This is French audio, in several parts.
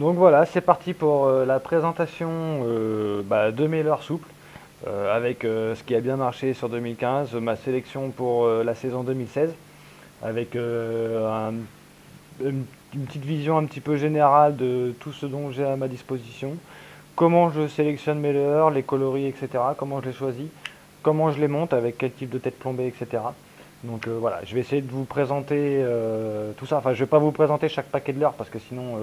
Donc voilà, c'est parti pour la présentation de mes leurres souples, avec ce qui a bien marché sur 2015, ma sélection pour la saison 2016, avec une petite vision un petit peu générale de tout ce dont j'ai à ma disposition, comment je sélectionne mes leurres, les coloris, etc., comment je les choisis, comment je les monte, avec quel type de tête plombée, etc. Donc voilà, je vais essayer de vous présenter tout ça. Enfin, je ne vais pas vous présenter chaque paquet de leurres parce que sinon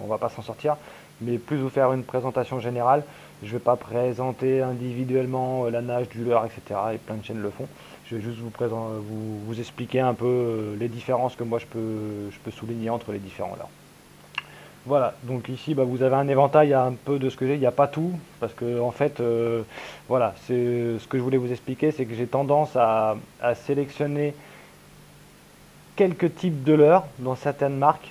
on va pas s'en sortir, mais plus vous faire une présentation générale. Je ne vais pas présenter individuellement la nage du leurre, etc. Et plein de chaînes le font. Je vais juste vous expliquer un peu les différences que moi je peux souligner entre les différents leurres. Voilà, donc ici vous avez un éventail un peu de ce que j'ai, il n'y a pas tout, parce que en fait, voilà, c'est ce que je voulais vous expliquer, c'est que j'ai tendance à sélectionner quelques types de leurres dans certaines marques.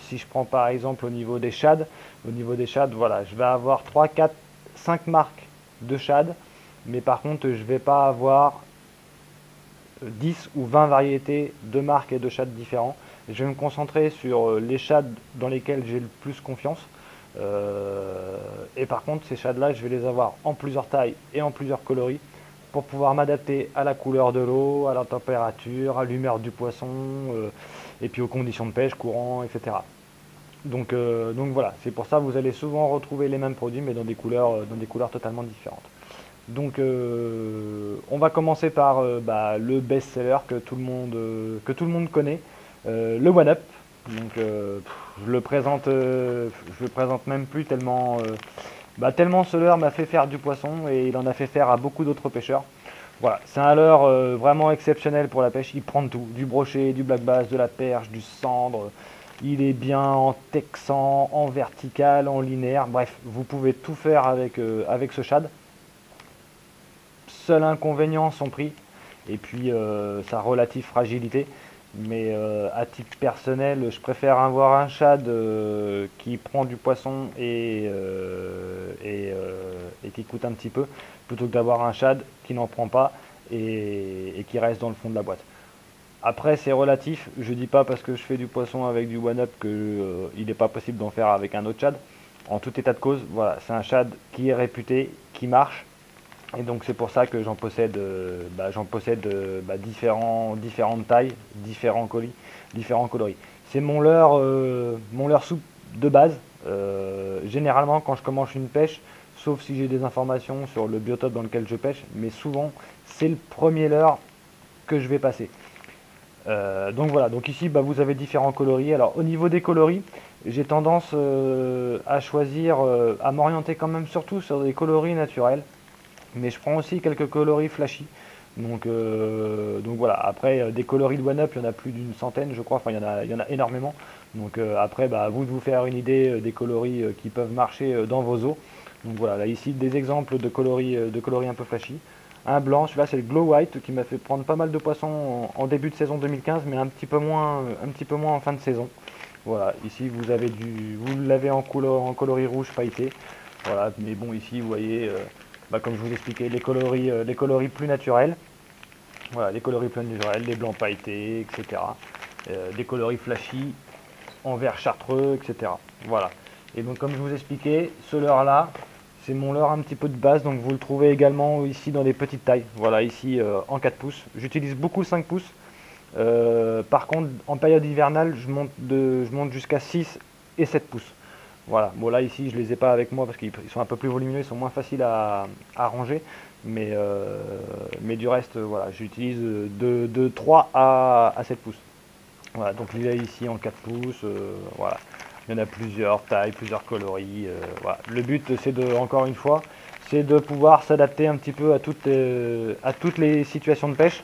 Si je prends par exemple au niveau des shads, voilà, je vais avoir 3, 4, 5 marques de shads, mais par contre je ne vais pas avoir 10 ou 20 variétés de marques et de shads différents. Je vais me concentrer sur les shads dans lesquels j'ai le plus confiance. Et par contre, ces shads-là, je vais les avoir en plusieurs tailles et en plusieurs coloris pour pouvoir m'adapter à la couleur de l'eau, à la température, à l'humeur du poisson, et puis aux conditions de pêche, courant, etc. Donc voilà, c'est pour ça que vous allez souvent retrouver les mêmes produits, mais dans des couleurs totalement différentes. Donc on va commencer par le best-seller que tout le monde connaît, le One Up. Donc je le présente même plus tellement, tellement ce leurre m'a fait faire du poisson et il en a fait faire à beaucoup d'autres pêcheurs. Voilà, c'est un leurre vraiment exceptionnel pour la pêche. Il prend de tout, du brochet, du black bass, de la perche, du cendre. Il est bien en texan, en vertical, en linéaire. Bref, vous pouvez tout faire avec ce shad. Seul inconvénient, son prix et puis sa relative fragilité. Mais à titre personnel, je préfère avoir un shad qui prend du poisson et qui coûte un petit peu, plutôt que d'avoir un shad qui n'en prend pas et qui reste dans le fond de la boîte. Après, c'est relatif. Je dis pas parce que je fais du poisson avec du One Up que il n'est pas possible d'en faire avec un autre shad. En tout état de cause, voilà, c'est un shad qui est réputé, qui marche, et donc c'est pour ça que j'en possède différentes tailles, différents coloris. C'est mon leurre souple de base. Généralement quand je commence une pêche, sauf si j'ai des informations sur le biotope dans lequel je pêche, mais souvent c'est le premier leurre que je vais passer. Donc voilà, donc ici vous avez différents coloris. Alors au niveau des coloris, j'ai tendance à m'orienter quand même surtout sur des coloris naturels. Mais je prends aussi quelques coloris flashy. Donc voilà, après des coloris de One Up, il y en a plus d'une centaine, je crois, enfin il y en a énormément. Donc après, à vous de vous faire une idée des coloris qui peuvent marcher dans vos eaux. Donc voilà, là ici des exemples de coloris un peu flashy. Un blanc, celui-là c'est le Glow White qui m'a fait prendre pas mal de poissons en début de saison 2015, mais un petit peu moins en fin de saison. Voilà, ici vous l'avez en coloris rouge pailleté. Voilà, mais bon ici vous voyez, comme je vous expliquais, les coloris plus naturels. Voilà, les coloris plus naturels, les blancs pailletés, etc. Des coloris flashy en vert chartreux, etc. Voilà. Et donc comme je vous expliquais, ce leurre là, c'est mon leurre un petit peu de base, donc vous le trouvez également ici dans des petites tailles. Voilà, ici en 4 pouces. J'utilise beaucoup 5 pouces. Par contre, en période hivernale, je monte jusqu'à 6 et 7 pouces. Voilà, bon là ici je les ai pas avec moi parce qu'ils sont un peu plus volumineux, ils sont moins faciles à ranger, mais du reste, voilà, j'utilise de 3 à 7 pouces. Voilà, donc il est ici en 4 pouces, voilà. Il y en a plusieurs tailles, plusieurs coloris, voilà. Le but c'est encore une fois, c'est de pouvoir s'adapter un petit peu à toutes les situations de pêche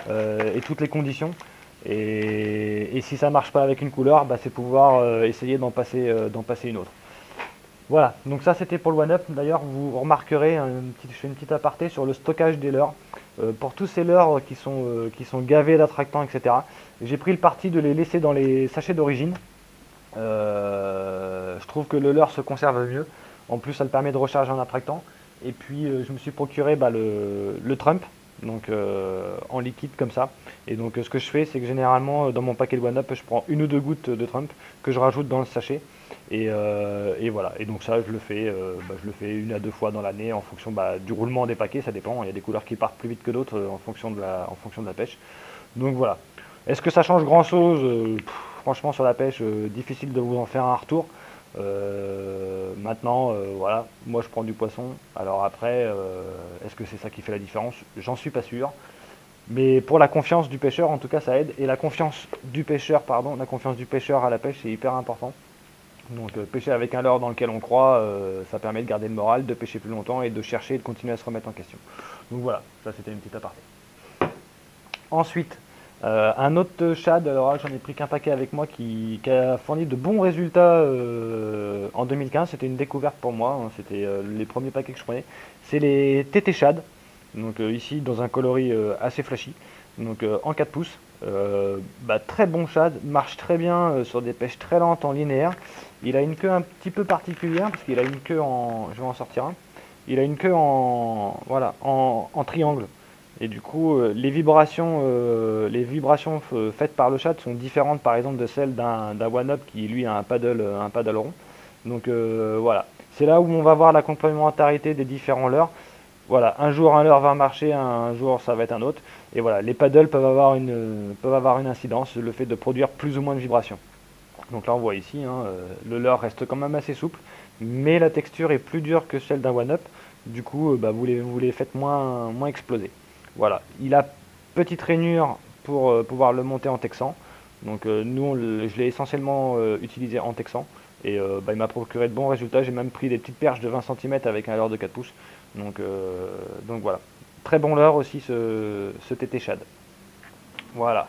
et toutes les conditions. Et si ça marche pas avec une couleur, c'est pouvoir essayer d'en passer une autre. Voilà, donc ça c'était pour le One Up. D'ailleurs, vous remarquerez, je fais une petite aparté sur le stockage des leurres. Pour tous ces leurres qui sont gavés d'attractants, etc., j'ai pris le parti de les laisser dans les sachets d'origine. Je trouve que le leurre se conserve mieux. En plus, ça le permet de recharger un attractant. Et puis, je me suis procuré le Trump. donc en liquide comme ça. Et donc ce que je fais, c'est que généralement dans mon paquet de One-Up, je prends 1 ou 2 gouttes de Trump que je rajoute dans le sachet. Et voilà. Et donc ça, je le fais 1 à 2 fois dans l'année en fonction du roulement des paquets. Ça dépend. Il y a des couleurs qui partent plus vite que d'autres en fonction de la pêche. Donc voilà. Est-ce que ça change grand-chose? Franchement, sur la pêche, difficile de vous en faire un retour. Maintenant, voilà, moi je prends du poisson. Alors après, est-ce que c'est ça qui fait la différence? J'en suis pas sûr. Mais pour la confiance du pêcheur, en tout cas, ça aide. Et la confiance du pêcheur, pardon, la confiance du pêcheur à la pêche, c'est hyper important. Donc pêcher avec un leurre dans lequel on croit, ça permet de garder le moral, de pêcher plus longtemps et de chercher et de continuer à se remettre en question. Donc voilà, ça c'était une petite aparté. Ensuite, un autre shad, alors là j'en ai pris qu'un paquet avec moi qui a fourni de bons résultats en 2015. C'était une découverte pour moi, hein, c'était les premiers paquets que je prenais. C'est les TT shad, donc ici dans un coloris assez flashy, donc en 4 pouces. Très bon shad, marche très bien sur des pêches très lentes en linéaire. Il a une queue un petit peu particulière parce qu'il a une queue en, je vais en sortir un. Il a une queue en, voilà, en triangle. Et du coup, les vibrations faites par le shad sont différentes, par exemple, de celles d'un One-Up qui lui a un paddle rond. Donc voilà, c'est là où on va voir la complémentarité des différents leurres. Voilà, un jour un leurre va marcher, un jour ça va être un autre. Et voilà, les paddles peuvent avoir une incidence, le fait de produire plus ou moins de vibrations. Donc là on voit ici, hein, le leurre reste quand même assez souple, mais la texture est plus dure que celle d'un One-Up. Du coup, vous les faites moins exploser. Voilà, il a petite rainure pour pouvoir le monter en texan. Donc je l'ai essentiellement utilisé en texan. Et il m'a procuré de bons résultats. J'ai même pris des petites perches de 20 cm avec un leurre de 4 pouces. Donc voilà. Très bon leurre aussi ce TT Shad. Voilà.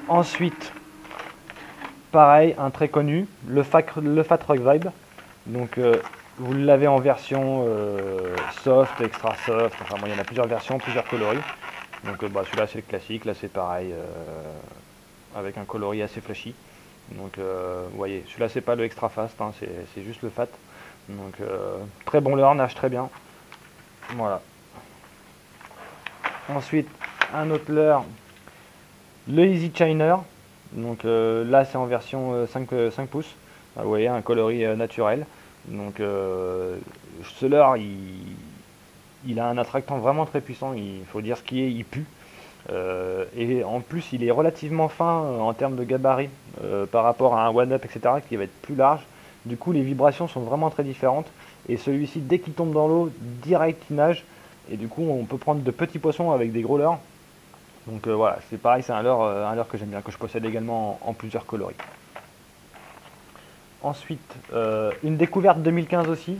Ensuite, pareil, un très connu, le Fat Rock Vibe. Donc vous l'avez en version soft, extra soft, enfin bon, il y en a plusieurs versions, plusieurs coloris. Donc celui-là c'est le classique, là c'est pareil, avec un coloris assez flashy. Donc vous voyez, celui-là c'est pas le extra fast, hein, c'est juste le fat. Donc très bon leurre, nage très bien. Voilà. Ensuite, un autre leurre, le Easy Chiner. Donc là c'est en version 5 pouces. Vous voyez, un coloris naturel. Donc ce leurre, il a un attractant vraiment très puissant, il faut dire ce qui est, il pue. Et en plus il est relativement fin en termes de gabarit par rapport à un One-Up, etc., qui va être plus large. Du coup les vibrations sont vraiment très différentes. Et celui-ci, dès qu'il tombe dans l'eau, direct il nage. Et du coup on peut prendre de petits poissons avec des gros leurres. Donc voilà, c'est pareil, c'est un leurre que j'aime bien, que je possède également en plusieurs coloris. Ensuite, une découverte 2015 aussi,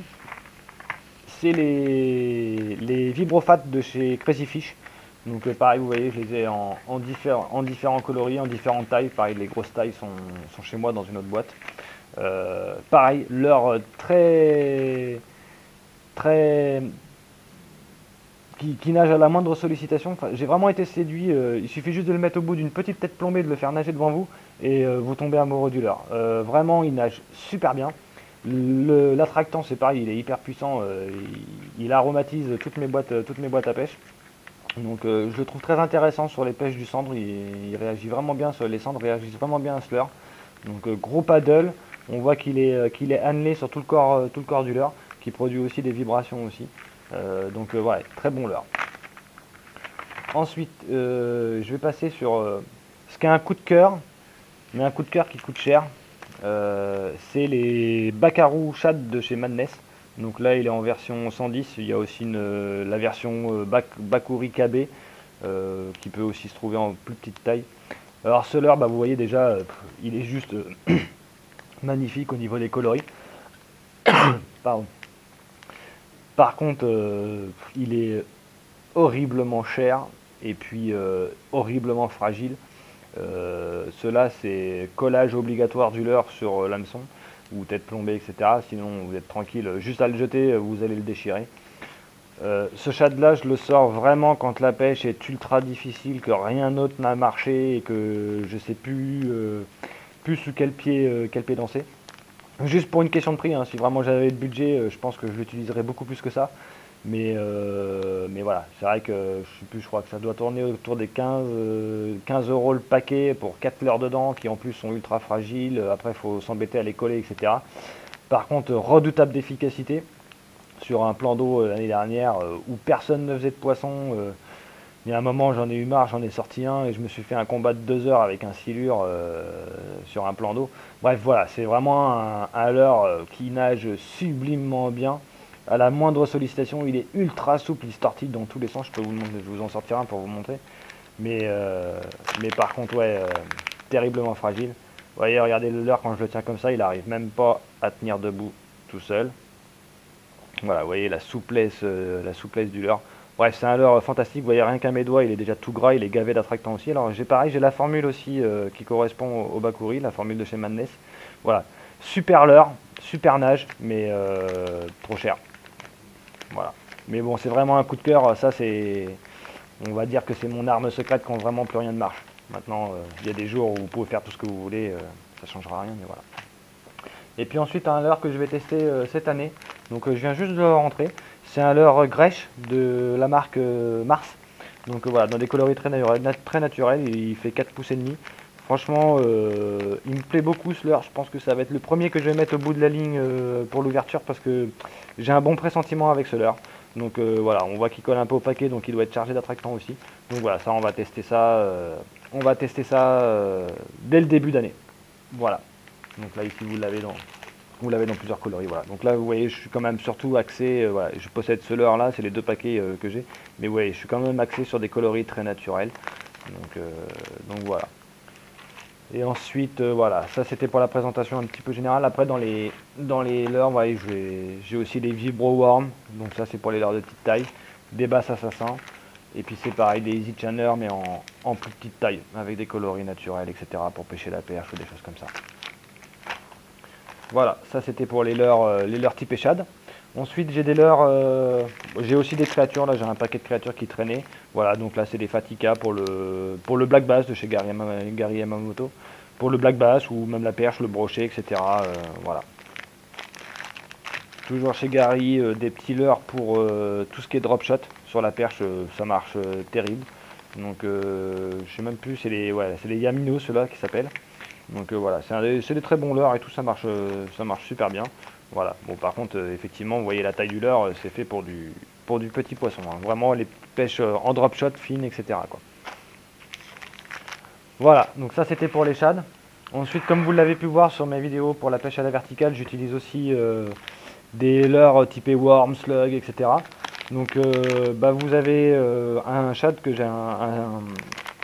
c'est les vibrofats de chez Crazy Fish. Donc pareil, vous voyez, je les ai en différents coloris, en différentes tailles. Pareil, les grosses tailles sont chez moi dans une autre boîte. Pareil, leur très qui nage à la moindre sollicitation. Enfin, j'ai vraiment été séduit. Il suffit juste de le mettre au bout d'une petite tête plombée, de le faire nager devant vous, et vous tombez amoureux du leurre. Vraiment, il nage super bien. L'attractant, c'est pareil, il est hyper puissant. Il aromatise toutes mes boîtes à pêche. Donc, je le trouve très intéressant sur les pêches du cendre. Il réagit vraiment bien. Les cendres réagissent vraiment bien à ce leurre. Donc, gros paddle. On voit qu'il est annelé sur tout le corps du leurre, qui produit aussi des vibrations aussi. Donc voilà, très bon leurre. Ensuite, je vais passer sur ce qui est un coup de cœur, mais un coup de cœur qui coûte cher. C'est les Bacarou Shad de chez Madness. Donc là, il est en version 110. Il y a aussi la version Bakuri KB qui peut aussi se trouver en plus petite taille. Alors ce leurre, vous voyez déjà, il est juste magnifique au niveau des coloris. Pardon. Par contre, il est horriblement cher et puis horriblement fragile. Cela, c'est collage obligatoire du leurre sur l'hameçon ou tête plombée, etc. Sinon, vous êtes tranquille, juste à le jeter, vous allez le déchirer. Ce shad-là, je le sors vraiment quand la pêche est ultra difficile, que rien d'autre n'a marché et que je sais plus sous quel pied danser. Juste pour une question de prix, hein, si vraiment j'avais le budget, je pense que je l'utiliserais beaucoup plus que ça. Mais voilà, c'est vrai que je sais plus, je crois que ça doit tourner autour des 15 euros le paquet pour 4 leurres dedans qui en plus sont ultra fragiles. Après, il faut s'embêter à les coller, etc. Par contre, redoutable d'efficacité sur un plan d'eau l'année dernière où personne ne faisait de poisson. Il y a un moment, j'en ai eu marre, j'en ai sorti un et je me suis fait un combat de 2 heures avec un silure sur un plan d'eau. Bref, voilà, c'est vraiment un leurre qui nage sublimement bien. À la moindre sollicitation, il est ultra souple, il se tortille dans tous les sens. Je peux vous le montrer, je vous en sortir un pour vous montrer. Mais par contre, ouais, terriblement fragile. Vous voyez, regardez le leurre quand je le tiens comme ça, il arrive même pas à tenir debout tout seul. Voilà, vous voyez la souplesse du leurre. Bref, c'est un leurre fantastique. Vous voyez, rien qu'à mes doigts, il est déjà tout gras, il est gavé d'attractants aussi. Alors, j'ai pareil, j'ai la formule aussi qui correspond au Bakuri, la formule de chez Madness. Voilà, super leurre, super nage, mais trop cher. Voilà. Mais bon, c'est vraiment un coup de cœur. Ça, c'est, on va dire que c'est mon arme secrète quand vraiment plus rien ne marche. Maintenant, il y a des jours où vous pouvez faire tout ce que vous voulez, ça changera rien, mais voilà. Et puis ensuite, un leurre que je vais tester cette année. Donc, je viens juste de le rentrer. C'est un leurre Grèche de la marque Mars. Donc voilà, dans des coloris très naturels, il fait 4 pouces et demi. Franchement, il me plaît beaucoup ce leurre. Je pense que ça va être le premier que je vais mettre au bout de la ligne pour l'ouverture parce que j'ai un bon pressentiment avec ce leurre. Donc voilà, on voit qu'il colle un peu au paquet, donc il doit être chargé d'attractants aussi. Donc voilà, ça on va tester ça. Dès le début d'année. Voilà. Donc là ici vous l'avez dans plusieurs coloris. Voilà. Donc là vous voyez, je suis quand même surtout axé. Voilà, je possède ce leurre là, c'est les 2 paquets que j'ai. Mais vous voyez, je suis quand même axé sur des coloris très naturels. Donc voilà. Et ensuite, voilà, ça c'était pour la présentation un petit peu générale. Après, dans les leurres, voyez, j'ai aussi les Vibro Worm. Donc ça c'est pour les leurres de petite taille. Des basses assassins. Et puis c'est pareil, des Easy Channers, mais en plus petite taille, avec des coloris naturels, etc. pour pêcher la perche ou des choses comme ça. Voilà, ça c'était pour les leurres type échade. Ensuite j'ai des leurres, j'ai aussi des créatures, là j'ai un paquet de créatures qui traînaient. Voilà, donc là c'est des Fatica pour le black bass de chez Gary Yamamoto. Pour le black bass ou même la perche, le brochet, etc. Voilà. Toujours chez Gary, des petits leurres pour tout ce qui est drop shot. Sur la perche, ça marche terrible. Donc je sais même plus, c'est les Yamino ceux-là qui s'appellent. Donc voilà, c'est des très bons leurres et tout, ça marche super bien. Voilà. Bon, par contre, effectivement, vous voyez la taille du leurre, c'est fait pour du petit poisson, hein. Vraiment les pêches en drop shot, fines, etc., quoi. Voilà, donc ça c'était pour les shad. Ensuite, comme vous l'avez pu voir sur mes vidéos pour la pêche à la verticale, j'utilise aussi des leurres typés worm, slug, etc. Donc vous avez un shad que j'ai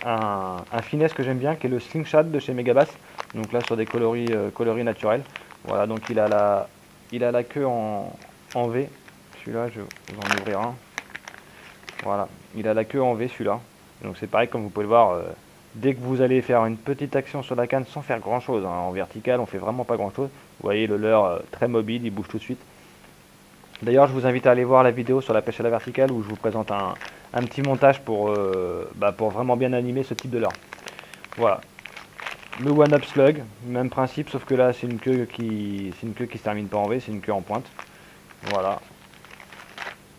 un finesse que j'aime bien, qui est le Sling Shad de chez Megabass. Donc là sur des coloris naturels. Voilà, donc il a la queue en V. Celui-là, je vais vous en ouvrir un. Voilà, il a la queue en V celui-là. Donc c'est pareil, comme vous pouvez le voir, dès que vous allez faire une petite action sur la canne sans faire grand chose, hein, en vertical on fait vraiment pas grand chose. Vous voyez le leurre très mobile, il bouge tout de suite. D'ailleurs, je vous invite à aller voir la vidéo sur la pêche à la verticale où je vous présente un petit montage pour vraiment bien animer ce type de leurre. Voilà. Le One Up Slug, même principe, sauf que là c'est une queue qui se termine pas en V, c'est une queue en pointe. Voilà.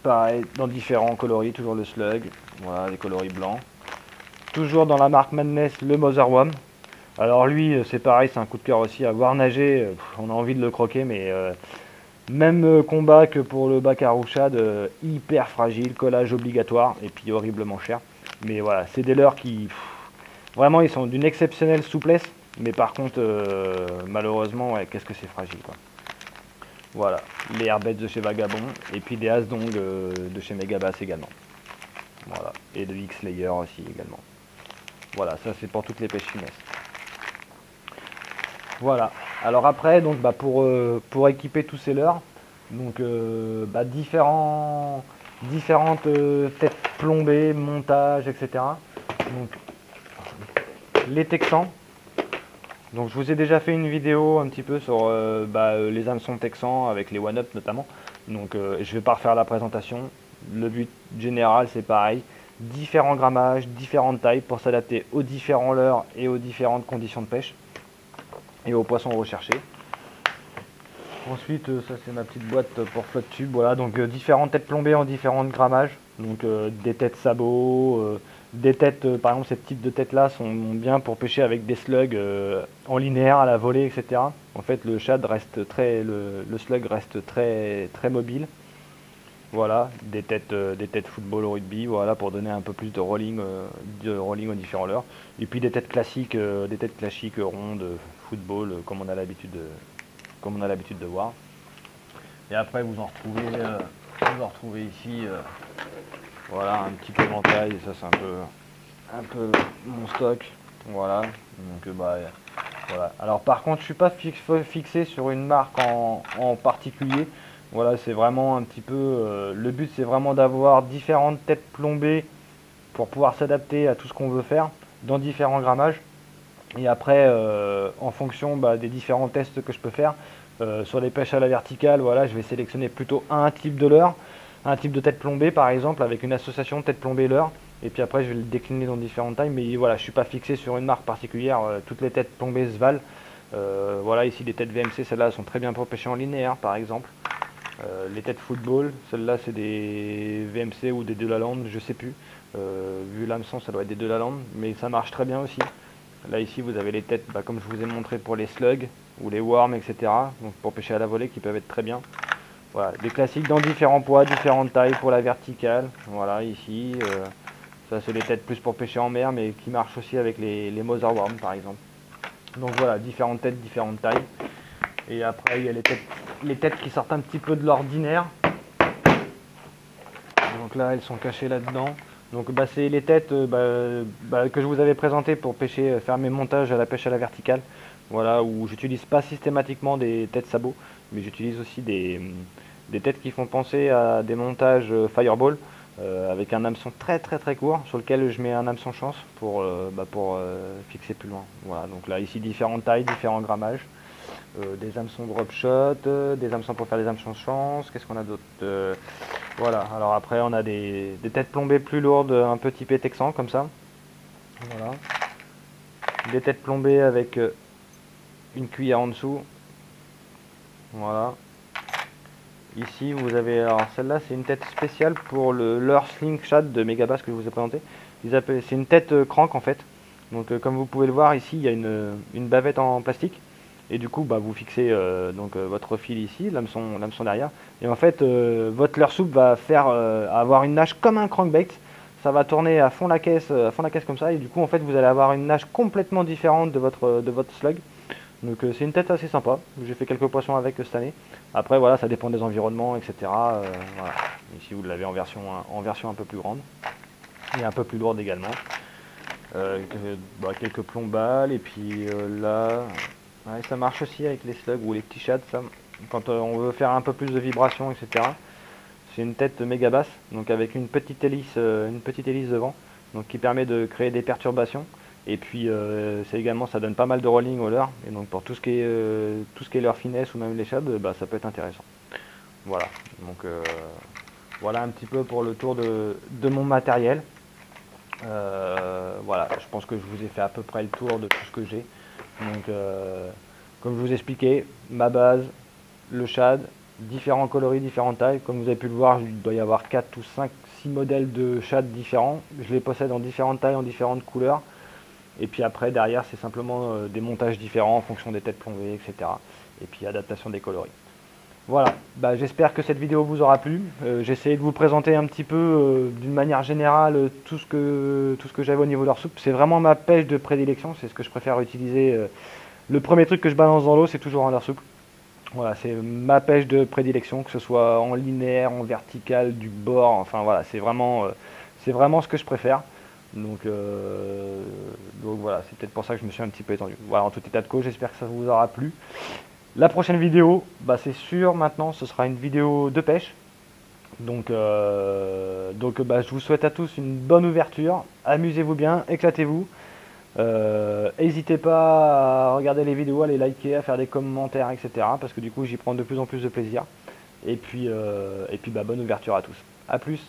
Pareil, dans différents coloris, toujours le Slug. Voilà, des coloris blancs. Toujours dans la marque Madness, le Motherworm. Alors lui, c'est pareil, c'est un coup de cœur aussi. À voir nager, on a envie de le croquer, mais même combat que pour le Bakarouchad, hyper fragile, collage obligatoire, et puis horriblement cher. Mais voilà, c'est des leurres qui... vraiment, ils sont d'une exceptionnelle souplesse, mais par contre, malheureusement, ouais, qu'est-ce que c'est fragile, quoi. Voilà, les Airbaits de chez Vagabond, et puis des Asdong de chez Megabass également. Voilà, et de X-Layer aussi également. Voilà, ça c'est pour toutes les pêches finesses. Voilà, alors après, donc pour équiper tous ces leurres, donc différentes têtes plombées, montage, etc. Donc les Texans. Donc je vous ai déjà fait une vidéo un petit peu sur les hameçons texans avec les one-up notamment. Donc je ne vais pas refaire la présentation. Le but général c'est pareil. Différents grammages, différentes tailles pour s'adapter aux différents leurres et aux différentes conditions de pêche et aux poissons recherchés. Ensuite, ça c'est ma petite boîte pour flotte tube. Voilà, donc différentes têtes plombées en différents grammages. Donc des têtes sabots, des têtes, par exemple, ces types de têtes là sont bien pour pêcher avec des slugs en linéaire à la volée, etc. En fait, le shad reste le slug reste très mobile. Voilà, des têtes football au rugby, voilà, pour donner un peu plus de rolling aux différents leurres. Et puis des têtes classiques rondes, football, comme on a l'habitude de voir. Et après, vous en retrouvez ici, voilà, un petit éventail. Ça, c'est un peu mon stock. Voilà. Donc, voilà. Alors, par contre, je suis pas fixé sur une marque en particulier. Voilà, c'est vraiment un petit peu. Le but, c'est vraiment d'avoir différentes têtes plombées pour pouvoir s'adapter à tout ce qu'on veut faire dans différents grammages. Et après, en fonction des différents tests que je peux faire, sur les pêches à la verticale, voilà, je vais sélectionner plutôt un type de leurre, un type de tête plombée par exemple, avec une association tête plombée leurre. Et puis après, je vais le décliner dans différentes tailles. Mais voilà, je ne suis pas fixé sur une marque particulière. Toutes les têtes plombées se valent. Voilà, ici les têtes VMC, celles-là sont très bien pour pêcher en linéaire par exemple. Les têtes football, celles-là c'est des VMC ou des Delaland, je sais plus. Vu l'hameçon, ça doit être des Delaland, mais ça marche très bien aussi. Là ici vous avez les têtes, comme je vous ai montré pour les slugs ou les worms, etc. Donc pour pêcher à la volée qui peuvent être très bien. Voilà, des classiques dans différents poids, différentes tailles pour la verticale. Voilà ici, ça c'est les têtes plus pour pêcher en mer, mais qui marchent aussi avec les Mother worms par exemple. Donc voilà, différentes têtes, différentes tailles. Et après il y a les têtes qui sortent un petit peu de l'ordinaire. Donc là elles sont cachées là-dedans. Donc c'est les têtes que je vous avais présentées pour pêcher, faire mes montages à la pêche à la verticale. Voilà, où j'utilise pas systématiquement des têtes sabots, mais j'utilise aussi des têtes qui font penser à des montages fireball, avec un hameçon très court sur lequel je mets un hameçon chance pour fixer plus loin. Voilà, donc là ici différentes tailles, différents grammages. Des hameçons drop shot, des hameçons pour faire des hameçons chance, qu'est-ce qu'on a d'autre voilà, alors après on a des têtes plombées plus lourdes, un peu typées texan comme ça. Voilà. Des têtes plombées avec une cuillère en dessous. Voilà. Ici vous avez, alors celle-là c'est une tête spéciale pour le leurre slingshot de Megabass que je vous ai présenté. C'est une tête crank en fait. Donc comme vous pouvez le voir ici, il y a une bavette en plastique. Et du coup, vous fixez votre fil ici, l'hameçon derrière. Et en fait, votre leurre souple va faire avoir une nage comme un crankbait. Ça va tourner à fond la caisse comme ça. Et du coup, en fait, vous allez avoir une nage complètement différente de votre slug. Donc c'est une tête assez sympa. J'ai fait quelques poissons avec cette année. Après, voilà, ça dépend des environnements, etc. Voilà. Ici, vous l'avez en version un peu plus grande. Et un peu plus lourde également. Quelques plombales. Et puis là... Ouais, ça marche aussi avec les slugs ou les petits shads, ça. Quand on veut faire un peu plus de vibration, etc. C'est une tête méga basse, donc avec une petite hélice devant, donc qui permet de créer des perturbations. Et puis ça donne pas mal de rolling au leurre. Et donc pour tout ce qui est leurre finesse ou même les shads, ça peut être intéressant. Voilà. Donc voilà un petit peu pour le tour de mon matériel. Voilà, je pense que je vous ai fait à peu près le tour de tout ce que j'ai. Donc, comme je vous expliquais, ma base, le shad, différents coloris, différentes tailles. Comme vous avez pu le voir, il doit y avoir 4 ou 5, 6 modèles de shad différents. Je les possède en différentes tailles, en différentes couleurs. Et puis après, derrière, c'est simplement des montages différents en fonction des têtes plombées, etc. Et puis adaptation des coloris. Voilà, j'espère que cette vidéo vous aura plu. J'ai essayé de vous présenter un petit peu d'une manière générale tout ce que j'avais au niveau de leur soupe. C'est vraiment ma pêche de prédilection, c'est ce que je préfère utiliser. Le premier truc que je balance dans l'eau, c'est toujours un leurre souple. Voilà, c'est ma pêche de prédilection, que ce soit en linéaire, en vertical, du bord, enfin voilà, c'est vraiment ce que je préfère. Donc voilà, c'est peut-être pour ça que je me suis un petit peu étendu. Voilà, en tout état de cause, j'espère que ça vous aura plu. La prochaine vidéo, c'est sûr maintenant, ce sera une vidéo de pêche. Donc je vous souhaite à tous une bonne ouverture. Amusez-vous bien, éclatez-vous. N'hésitez pas à regarder les vidéos, à les liker, à faire des commentaires, etc. Parce que du coup, j'y prends de plus en plus de plaisir. Et puis bonne ouverture à tous. A plus.